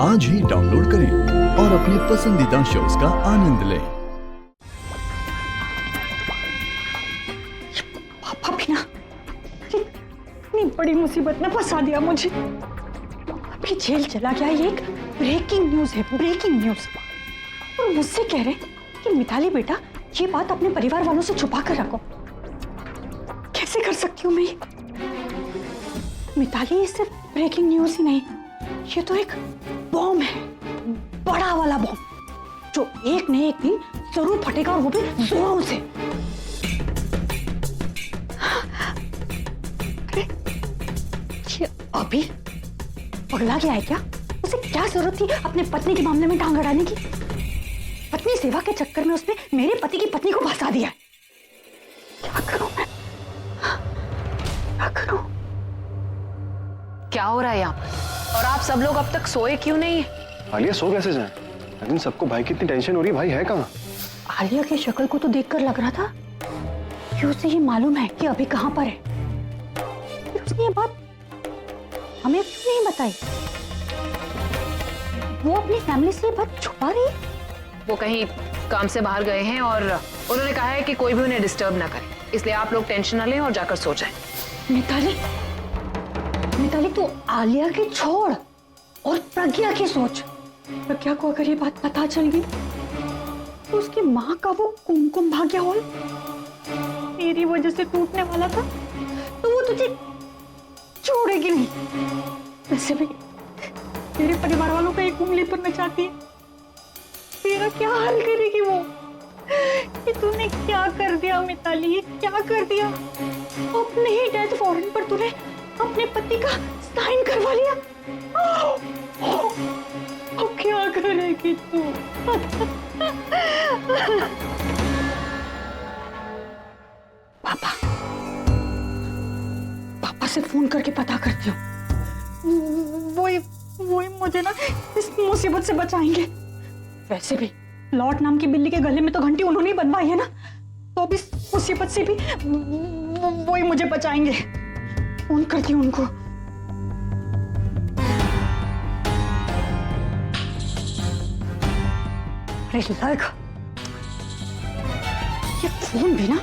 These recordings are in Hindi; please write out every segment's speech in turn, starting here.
आज ही डाउनलोड करें और अपने पसंदीदा शोज का आनंद लें। पापा भी ना इतनी बड़ी मुसीबत में फंसा दिया मुझे। अभी जेल चला गया, ये एक ब्रेकिंग न्यूज है, ब्रेकिंग न्यूज। और मुझसे कह रहे कि मिताली बेटा ये बात अपने परिवार वालों से छुपा कर रखो। कैसे कर सकती हूँ मैं? मिताली ये सिर्फ ब्रेकिंग न्यूज ही नहीं, ये तो एक बॉम्ब है, बड़ा वाला बॉम्ब, जो एक न एक दिन जरूर फटेगा, और वो भी जोरों से। अरे ये अभी पगला गया है क्या? उसे क्या जरूरत थी अपने पत्नी के मामले में टांग अड़ाने की? पत्नी सेवा के चक्कर में उसने मेरे पति की पत्नी को फंसा दिया है। क्या करूं मैं? क्या करूं? क्या हो रहा है यहाँ पर? और आप सब लोग अब तक सोए क्यों नहीं है? आलिया सो कैसे जाए? लेकिन सबको भाई की इतनी टेंशन हो रही है, भाई है कहाँ? आलिया की शक्ल को तो देखकर लग रहा था कि उसे ये मालूम है कि अभी कहां पर है। फिर उसने ये बात हमें क्यों नहीं बताई? वो अपनी फैमिली से ये बात छुपा रही है। वो कहीं काम से बाहर गए हैं और उन्होंने कहा है कि कोई भी उन्हें डिस्टर्ब ना करे, इसलिए आप लोग टेंशन ना लें और जाकर सो जाएं। मिताली, मिताली तू आलिया की छोड़ और प्रज्ञा की सोच। प्रज्ञा को अगर ये बात पता चल गई तो उसकी माँ का वो कुमकुम भाग्य हॉल तेरी वजह से टूटने वाला था, तो वो तुझे छोड़ेगी नहीं। वैसे भी तेरे परिवार वालों का एक उंगली पर न चाहती है, तेरा क्या हाल करेगी वो? ये तूने क्या कर दिया मिताली, ये क्या कर दिया? अपने ही डेथ वारंट पर तूने अपने पति का साइन करवा लिया। अब क्या करेगी तू? पापा, पापा से फोन करके पता करती हूँ। वही मुझे ना इस मुसीबत से बचाएंगे। वैसे भी लॉर्ड नाम की बिल्ली के गले में तो घंटी उन्होंने ही बनवाई है ना, तो अब इस मुसीबत से भी वही मुझे बचाएंगे। फोन करती हूँ उनको। अरे लग, ये फोन भी ना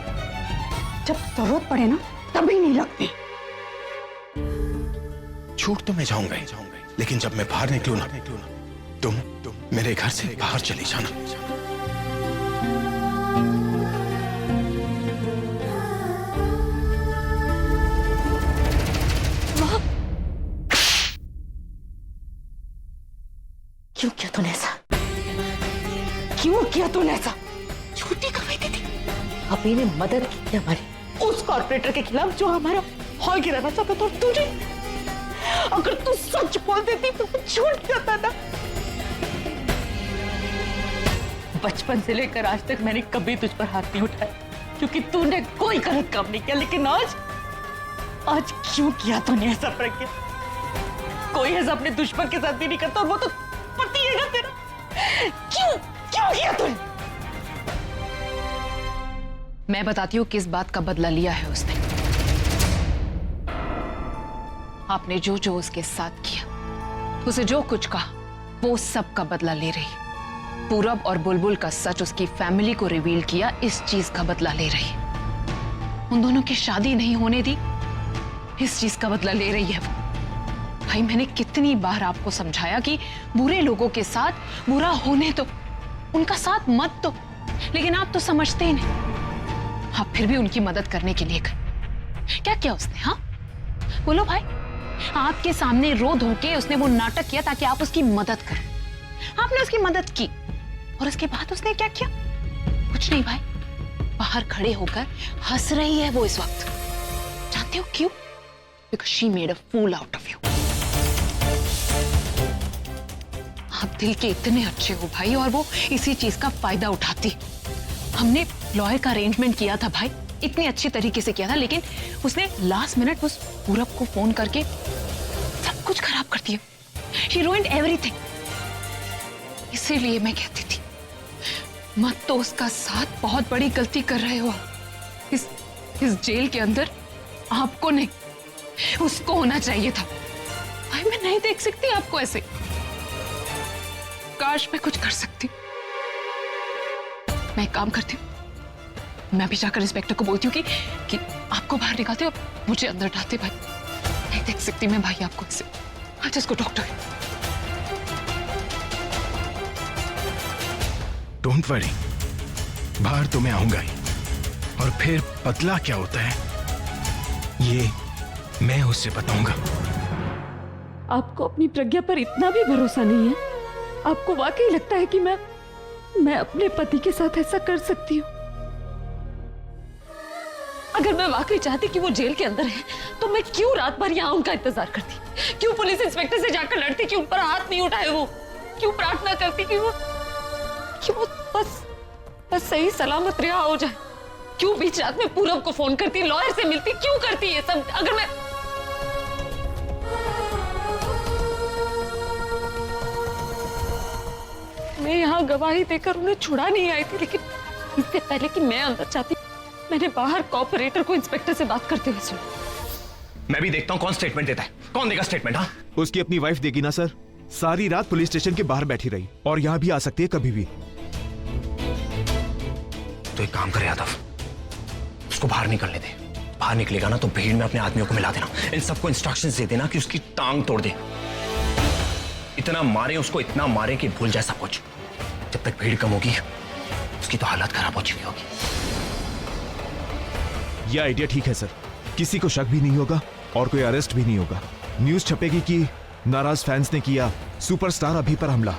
जब जरूरत पड़े ना तभी नहीं लगते। छूट तो मैं जाऊंगा ही, लेकिन जब मैं बाहर निकलूं ना, तुम मेरे घर से बाहर चली जाना। क्यों किया तूने ऐसा? क्यों किया तूने ऐसा? झूठी गवाही दी थी। अभी ने मदद की थी हमारी उस कॉर्पोरेटर के खिलाफ जो हमारा हॉल गिराना चाहता था, और तुझे अगर तू सच बोल देती तो छूट जाता था। बचपन से लेकर आज तक मैंने कभी तुझ पर हाथ नहीं उठाया, क्योंकि तूने कोई गलत काम नहीं किया। लेकिन आज क्यों किया तूने ऐसा? प्रज्ञा, कोई ऐसा अपने दुश्मन के साथ भी नहीं करता, और वो तो पति है तेरा। क्यों किया तूने? मैं बताती हूँ किस बात का बदला लिया है उसने। आपने जो जो उसके साथ किया, उसे जो कुछ कहा, वो सब का बदला ले रही है। पूरब और बुलबुल का सच उसकी फैमिली को रिवील किया, इस चीज का बदला ले रही है। उन दोनों की शादी नहीं होने दी, इस चीज का बदला ले रही है वो। भाई मैंने कितनी बार आपको समझाया कि बुरे लोगों के साथ बुरा होने दो, उनका साथ मत दो, लेकिन आप तो समझते ही नहीं। आप फिर भी उनकी मदद करने के लिए गए। क्या किया उसने? हाँ बोलो भाई, आपके सामने रो धो के उसने वो नाटक किया ताकि आप उसकी मदद करो। आपने उसकी मदद की, और उसके बाद उसने क्या किया? कुछ नहीं भाई, बाहर खड़े होकर हंस रही है वो इस वक्त। जानते हो क्यों? Because she made a fool out of you. आप दिल के इतने अच्छे हो भाई, और वो इसी चीज का फायदा उठाती। हमने लॉयर का अरेंजमेंट किया था भाई, इतनी अच्छी तरीके से किया था, लेकिन उसने लास्ट मिनट उस पूरब को फोन करके सब कुछ खराब कर दिया। She ruined everything. इसीलिए मैं कहती थी मत तो उसका साथ, बहुत बड़ी गलती कर रहे हो। इस जेल के अंदर आपको नहीं, उसको होना चाहिए था। भाई मैं नहीं देख सकती आपको ऐसे। काश मैं कुछ कर सकती। मैं एक काम करती हूँ, मैं भी जाकर इंस्पेक्टर को बोलती हूँ कि आपको बाहर निकालते और मुझे अंदर डालते। भाई नहीं देख सकती मैं भाई आपको इससे। हाँ जिसको डॉक्टर। डोंट वरी, बाहर तो मैं आऊंगा ही, और फिर बदला क्या होता है ये मैं उससे बताऊंगा। आपको अपनी प्रज्ञा पर इतना भी भरोसा नहीं है? आपको वाकई लगता है कि मैं अपने पति के साथ ऐसा कर सकती हूँ? अगर मैं वाकई चाहती कि वो जेल के अंदर है तो मैं क्यों रात भर यहाँ उनका इंतजार करती? क्यों पुलिस इंस्पेक्टर से जाकर लड़ती कि उन पर हाथ नहीं उठाए? वो क्यों प्रार्थना करती कि वो बस सही सलामत रिहा हो जाए? क्यों बीच रात में पूरब को फोन करती, लॉयर से मिलती? क्यों करती ये सब? अगर मैं यहाँ गवाही देकर उन्हें छुड़ा नहीं आई थी, लेकिन इससे पहले कि मैं अंदर जाती मैंने बाहर कॉपरेटर को इंस्पेक्टर से बात करते हुए सुना। मैं भी देखता हूँ कौन स्टेटमेंट देता है। कौन देगा स्टेटमेंट? हाँ, उसकी अपनी वाइफ देगी ना सर। सारी रात पुलिस स्टेशन के बाहर बैठी रही और यहाँ भी आ सकती है कभी भी। तो एक काम कर यादव, उसको बाहर निकलने दे। बाहर निकलेगा ना तो भीड़ में अपने आदमियों को मिला देना, इन सबको इंस्ट्रक्शंस दे देना कि उसकी टांग तोड़ दे। इतना मारे उसको, इतना मारे कि भूल जाए सब कुछ। जब तक भीड़ कम होगी उसकी तो हालत खराब हो चुकी होगी। यह आइडिया ठीक है सर। किसी को शक भी नहीं होगा और कोई अरेस्ट भी नहीं होगा। न्यूज छपेगी कि नाराज फैंस ने किया सुपरस्टार अभी पर हमला।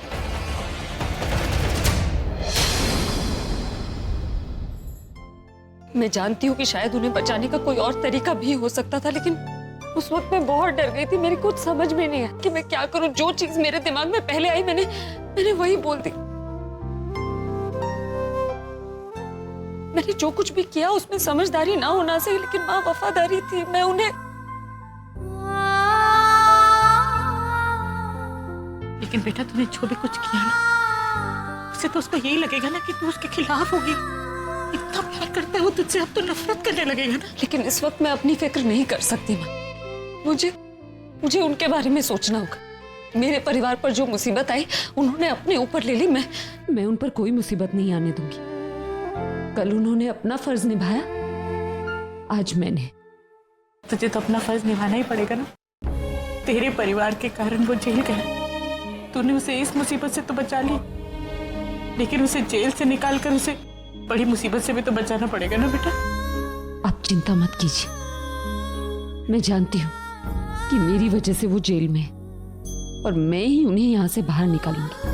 मैं जानती हूँ कि शायद उन्हें बचाने का कोई और तरीका भी हो सकता था, लेकिन उस वक्त मैं बहुत डर गई थी। मेरी कुछ समझ में नहीं आया कि मैं क्या करूं। जो चीज मेरे दिमाग में पहले आई मैंने वही बोल दी। मैंने जो कुछ भी किया उसमें समझदारी ना होना सही, लेकिन माँ वफादारी थी। मैं उन्हें लेकिन बेटा तूने जो भी कुछ किया ना, उससे तो उसको यही लगेगा ना कि तू उसके खिलाफ होगी। इतना प्यार करता है वो तुझसे, अब तो नफरत करने लगेगा ना। लेकिन इस वक्त मैं अपनी फिक्र नहीं कर सकती माँ। मुझे उनके बारे में सोचना होगा। मेरे परिवार पर जो मुसीबत आई उन्होंने अपने ऊपर ले ली। मैं उन पर कोई मुसीबत नहीं आने दूंगी। कल उन्होंने अपना फर्ज निभाया, आज मैंने। तुझे तो अपना फर्ज निभाना ही पड़ेगा ना। तेरे परिवार के कारण वो जेल गया, तूने उसे इस मुसीबत से तो बचा ली, लेकिन उसे जेल से निकालकर उसे बड़ी मुसीबत से भी तो बचाना पड़ेगा ना बेटा। आप चिंता मत कीजिए, मैं जानती हूँ कि मेरी वजह से वो जेल में है और मैं ही उन्हें यहाँ से बाहर निकालूंगी।